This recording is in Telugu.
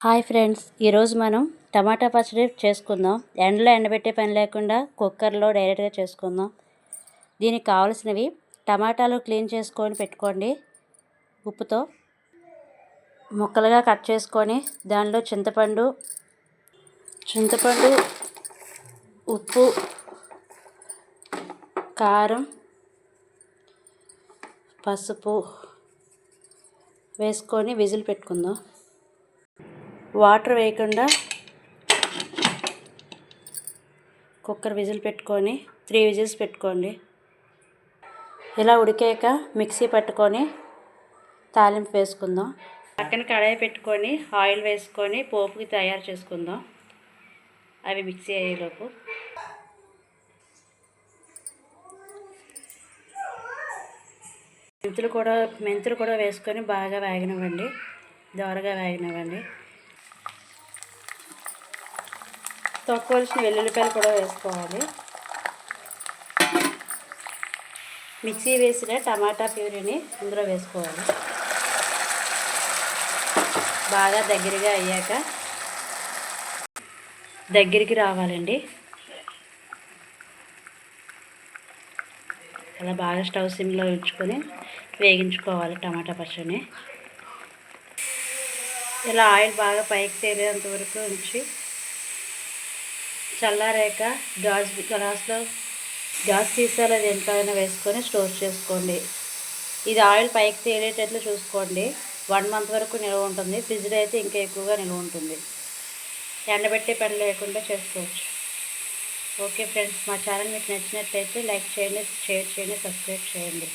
హాయ్ ఫ్రెండ్స్, ఈరోజు మనం టమాటా పచ్చడి చేసుకుందాం. ఎండలో ఎండబెట్టే పని లేకుండా కుక్కర్లో డైరెక్ట్గా చేసుకుందాం. దీనికి కావాల్సినవి టమాటాలు క్లీన్ చేసుకొని పెట్టుకోండి. ఉప్పుతో ముక్కలుగా కట్ చేసుకొని దానిలో చింతపండు, ఉప్పు, కారం, పసుపు వేసుకొని విజిల్ పెట్టుకుందాం. వాటర్ వేయకుండా కుక్కర్ విజిల్ పెట్టుకొని 3 విజిల్స్ పెట్టుకోండి. ఇలా ఉడికాక మిక్సీ పట్టుకొని తాలింపు వేసుకుందాం. పక్కన కడాయి పెట్టుకొని ఆయిల్ వేసుకొని పోపుకి తయారు చేసుకుందాం. అవి మిక్సీ అయ్యేలోపు మెంతులు కూడా వేసుకొని బాగా వేగనివ్వండి. దోరగా వేగనివ్వండి. తొక్కవలసిన వెల్లుల్లిపాయలు కూడా వేసుకోవాలి. మిక్సీ వేసిన టమాటా ప్యూరీని ఇందులో వేసుకోవాలి. బాగా దగ్గరగా అయ్యాక దగ్గరికి రావాలండి. అలా బాగా స్టవ్ సిమ్లో ఉంచుకొని వేగించుకోవాలి టమాటా పచ్చడిని. ఇలా ఆయిల్ బాగా పైకి తేలేంత వరకు ఉంచి చల్లారాక గ్యాస్ సీసాలో దేంట్లోనైనా వేసుకొని స్టోర్ చేసుకోండి. ఇది ఆయిల్ పైకి తేలేటట్లు చూసుకోండి. 1 మంత్ వరకు నిల్వ ఉంటుంది. ఫ్రిడ్జ్లో అయితే ఇంకా ఎక్కువగా నిల్వ ఉంటుంది. ఎండబెట్టే పని లేకుండా చేసుకోవచ్చు. ఓకే ఫ్రెండ్స్, మా ఛానల్ మీకు నచ్చినట్లయితే లైక్ చేయండి, షేర్ చేయండి, సబ్స్క్రైబ్ చేయండి.